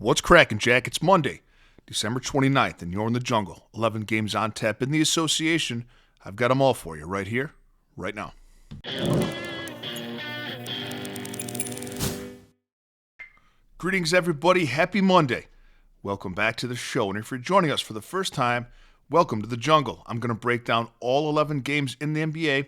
What's cracking, Jack? It's Monday, December 29th, and you're in the jungle. 11 games on tap in the association. I've got them all for you right here, right now. Greetings, everybody. Happy Monday. Welcome back to the show. And if you're joining us for the first time, welcome to the jungle. I'm going to break down all 11 games in the NBA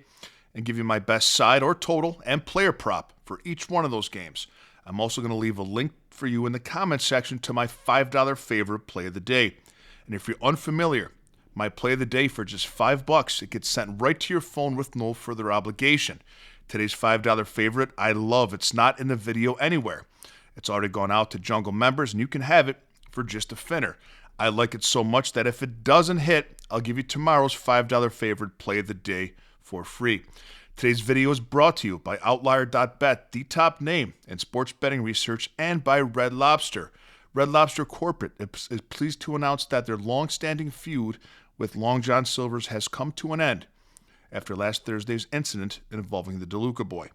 and give you my best side or total and player prop for each one of those games. I'm also going to leave a link for you in the comment section to my $5 favorite play of the day. And if you're unfamiliar, my play of the day for just $5, it gets sent right to your phone with no further obligation. Today's $5 favorite, I love. It's not in the video anywhere. It's already gone out to Jungle members, and you can have it for just a finner. I like it so much that if it doesn't hit, I'll give you tomorrow's $5 favorite play of the day for free. Today's video is brought to you by Outlier.bet, the top name in sports betting research, and by Red Lobster. Red Lobster Corporate is pleased to announce that their long-standing feud with Long John Silver's has come to an end after last Thursday's incident involving the DeLuca boy.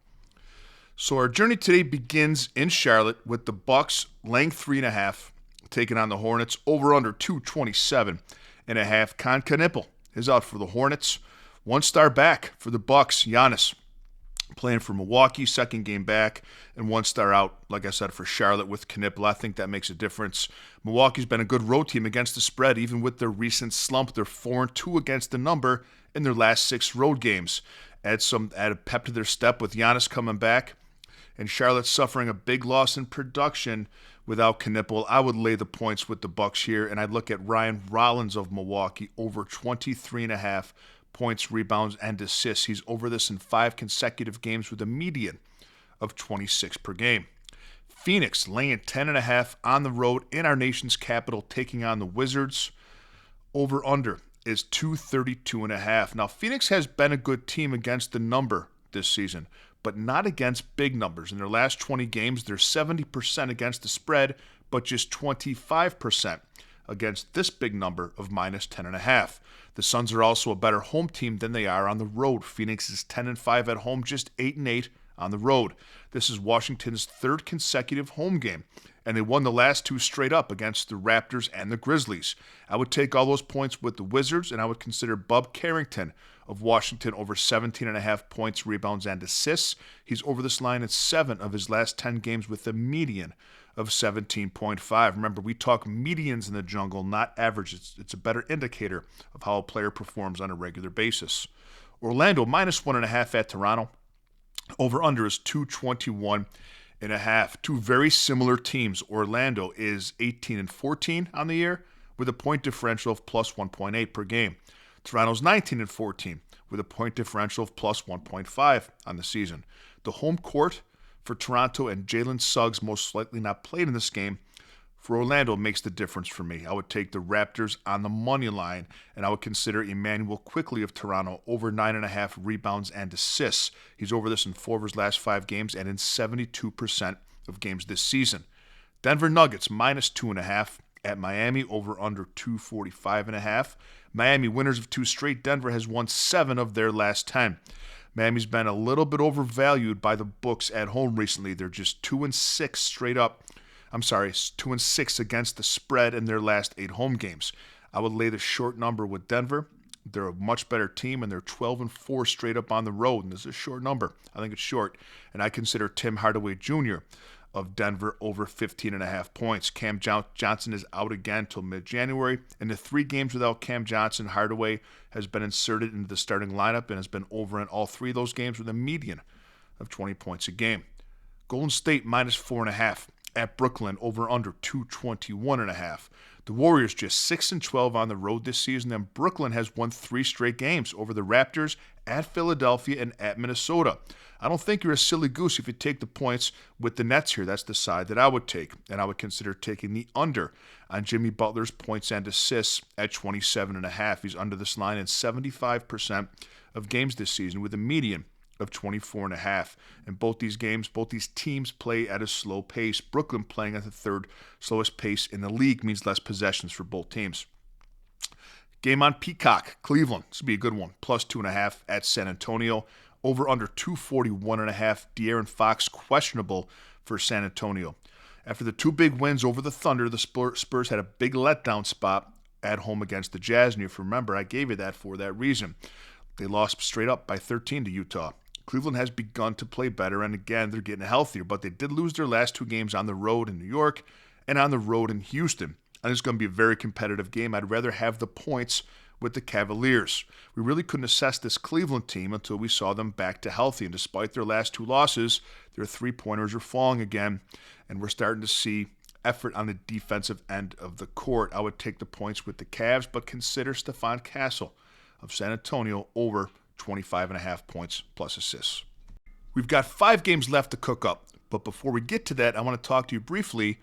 So our journey today begins in Charlotte with the Bucks laying 3.5, taking on the Hornets over under 227.5. Con Knippel is out for the Hornets. One star back for the Bucks, Giannis, playing for Milwaukee, second game back, and one star out, like I said, for Charlotte with Knippel. I think that makes a difference. Milwaukee's been a good road team against the spread, even with their recent slump. They're 4-2 against the number in their last 6 road games. Add a pep to their step with Giannis coming back, and Charlotte suffering a big loss in production without Knippel. I would lay the points with the Bucks here, and I'd look at Ryan Rollins of Milwaukee over 23.5 points, rebounds, and assists. He's over this in 5 consecutive games with a median of 26 per game. Phoenix laying 10.5 on the road in our nation's capital, taking on the Wizards. Over-under is 232.5. Now, Phoenix has been a good team against the number this season, but not against big numbers. In their last 20 games, they're 70% against the spread, but just 25% against this big number of minus 10.5. The Suns are also a better home team than they are on the road. Phoenix is 10-5 at home, just 8-8 on the road. This is Washington's 3rd consecutive home game, and they won the last 2 straight up against the Raptors and the Grizzlies. I would take all those points with the Wizards, and I would consider Bub Carrington of Washington over 17.5 points, rebounds, and assists. He's over this line in 7 of his last 10 games with a median of 17.5. Remember, we talk medians in the jungle, not averages. It's a better indicator of how a player performs on a regular basis. Orlando minus 1.5 at Toronto. Over-under is 221.5. Two very similar teams. Orlando is 18-14 on the year with a point differential of plus 1.8 per game. Toronto's 19-14 with a point differential of plus 1.5 on the season. The home court for Toronto and Jalen Suggs most likely not played in this game. For Orlando makes the difference for me. I would take the Raptors on the money line, and I would consider Emmanuel Quickley of Toronto over 9.5 rebounds and assists. He's over this in 4 of his last 5 games and in 72% of games this season. Denver Nuggets minus 2.5 at Miami over under 245.5. Miami winners of 2 straight. Denver has won 7 of their last 10. Miami's been a little bit overvalued by the books at home recently. They're just 2-6 straight up. 2-6 against the spread in their last 8 home games. I would lay the short number with Denver. They're a much better team, and they're 12-4 straight up on the road, and this is a short number. I think it's short, and I consider Tim Hardaway Jr. of Denver over 15.5 points. Cam Johnson is out again till mid-January. In the 3 games without Cam Johnson, Hardaway has been inserted into the starting lineup and has been over in all 3 of those games with a median of 20 points a game. Golden State minus 4.5 at Brooklyn over under 221.5. The Warriors just 6-12 on the road this season, and Brooklyn has won 3 straight games over the Raptors, at Philadelphia, and at Minnesota. I don't think you're a silly goose if you take the points with the Nets here. That's the side that I would take, and I would consider taking the under on Jimmy Butler's points and assists at 27.5. He's under this line in 75% of games this season with a median of 24.5. In both these games, both these teams play at a slow pace. Brooklyn playing at the 3rd slowest pace in the league means less possessions for both teams. Game on Peacock, Cleveland. This will be a good one. Plus 2.5 at San Antonio. Over under 241.5. De'Aaron Fox questionable for San Antonio. After the two big wins over the Thunder, the Spurs had a big letdown spot at home against the Jazz. And if you remember, I gave you that for that reason. They lost straight up by 13 to Utah. Cleveland has begun to play better, and again, they're getting healthier, but they did lose their last two games on the road in New York and on the road in Houston. And it's going to be a very competitive game. I'd rather have the points with the Cavaliers. We really couldn't assess this Cleveland team until we saw them back to healthy, and despite their last two losses, their three-pointers are falling again, and we're starting to see effort on the defensive end of the court. I would take the points with the Cavs, but consider Stephon Castle of San Antonio over 25.5 points plus assists. We've got 5 games left to cook up, but before we get to that, I want to talk to you briefly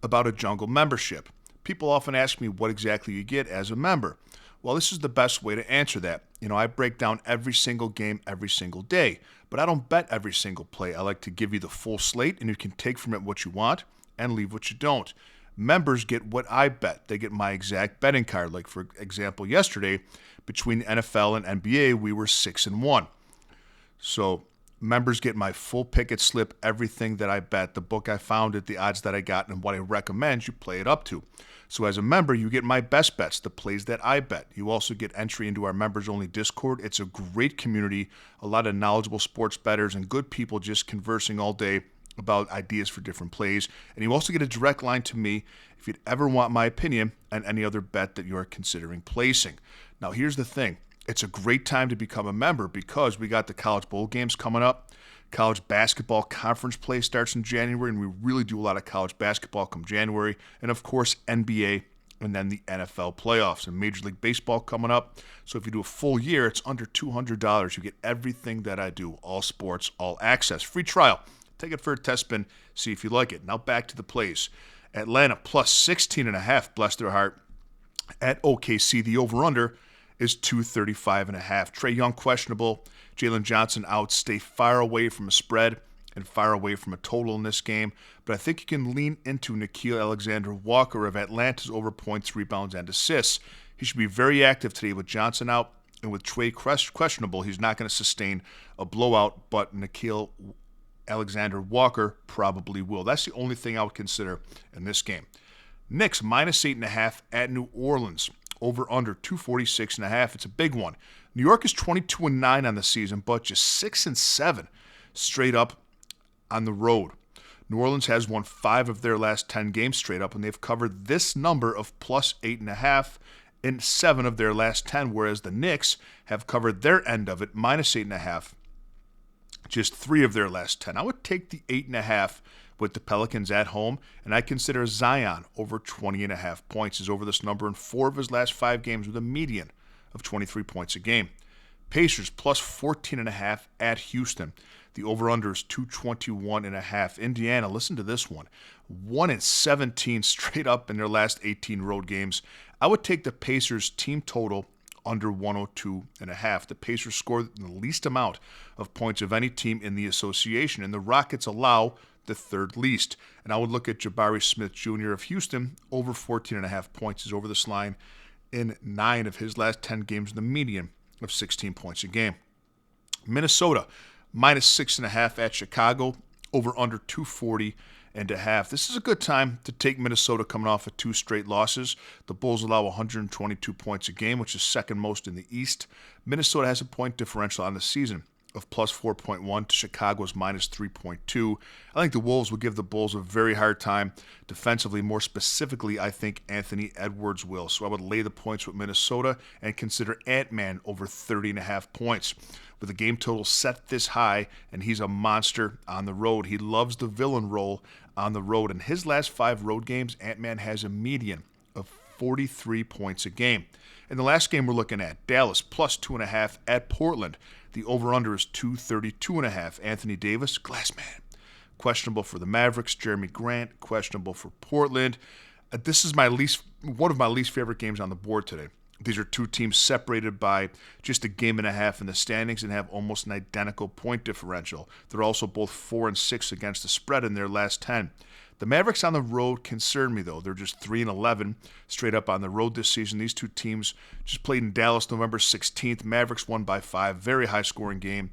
about a Jungle membership. People often ask me what exactly you get as a member. Well, this is the best way to answer that. I break down every single game every single day, but I don't bet every single play. I like to give you the full slate, and you can take from it what you want and leave what you don't. Members get what I bet. They get my exact betting card. Like, for example, yesterday, between NFL and NBA, we were 6-1. So members get my full picket slip, everything that I bet, the book I founded, the odds that I got, and what I recommend you play it up to. So as a member, you get my best bets, the plays that I bet. You also get entry into our members-only Discord. It's a great community, a lot of knowledgeable sports bettors and good people just conversing all day about ideas for different plays. And you also get a direct line to me if you'd ever want my opinion on any other bet that you're considering placing. Now, here's the thing. It's a great time to become a member because we got the college bowl games coming up. College basketball conference play starts in January, and we really do a lot of college basketball come January. And, of course, NBA and then the NFL playoffs and Major League Baseball coming up. So if you do a full year, it's under $200. You get everything that I do, all sports, all access. Free trial. Take it for a test spin, see if you like it. Now back to the plays. Atlanta plus 16.5, bless their heart. At OKC, the over-under is 235.5. Trae Young questionable. Jalen Johnson out. Stay far away from a spread and far away from a total in this game. But I think you can lean into Nickeil Alexander-Walker of Atlanta's over points, rebounds, and assists. He should be very active today with Johnson out. And with Trae questionable, he's not going to sustain a blowout, but Nickeil Alexander-Walker probably will. That's the only thing I would consider in this game. Knicks minus 8.5 at New Orleans. Over under 246.5. It's a big one. New York is 22-9 on the season, but just 6-7 straight up on the road. New Orleans has won 5 of their last 10 games straight up, and they've covered this number of plus 8.5 in 7 of their last 10, whereas the Knicks have covered their end of it, minus 8.5, just 3 of their last 10. I would take the 8.5 with the Pelicans at home, and I consider Zion over 20.5 points. He's over this number in 4 of his last 5 games with a median of 23 points a game. Pacers plus 14.5 at Houston. The over-under is 221.5. Indiana, listen to this one. 1-17 straight up in their last 18 road games. I would take the Pacers team total under 102.5. The Pacers scored the least amount of points of any team in the association, and the Rockets allow the third least. And I would look at Jabari Smith Jr. of Houston over 14.5 points. He's over this line in 9 of his last 10 games, the median of 16 points a game. Minnesota minus 6.5 at Chicago, over under 240.5. This is a good time to take Minnesota coming off of 2 straight losses. The Bulls allow 122 points a game, which is second most in the East. Minnesota has a point differential on the season of plus 4.1 to Chicago's minus 3.2. I think the Wolves will give the Bulls a very hard time defensively. More specifically, I think Anthony Edwards will. So I would lay the points with Minnesota and consider Ant-Man over 30.5 points. With a game total set this high, and he's a monster on the road. He loves the villain role on the road. In his last 5 road games, Ant-Man has a median of 43 points a game. In the last game we're looking at, Dallas plus 2.5 at Portland. The over-under is 232.5. Anthony Davis, glass man, questionable for the Mavericks. Jeremy Grant, questionable for Portland. This is one of my least favorite games on the board today. These are 2 teams separated by just a game and a half in the standings and have almost an identical point differential. They're also both 4-6 against the spread in their last 10. The Mavericks on the road concern me, though. They're just 3-11 straight up on the road this season. These 2 teams just played in Dallas November 16th. Mavericks won by 5. Very high-scoring game.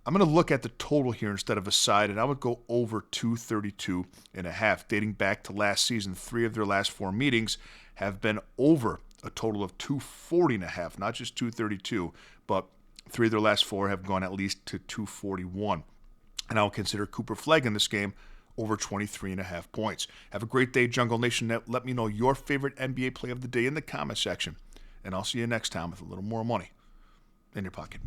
I'm going to look at the total here instead of a side, and I would go over 232.5. Dating back to last season, 3 of their last 4 meetings have been over a total of 240.5, not just 232, but 3 of their last 4 have gone at least to 241. And I'll consider Cooper Flag in this game over 23.5 points. Have a great day, Jungle Nation. Let me know your favorite NBA play of the day in the comment section. And I'll see you next time with a little more money in your pocket.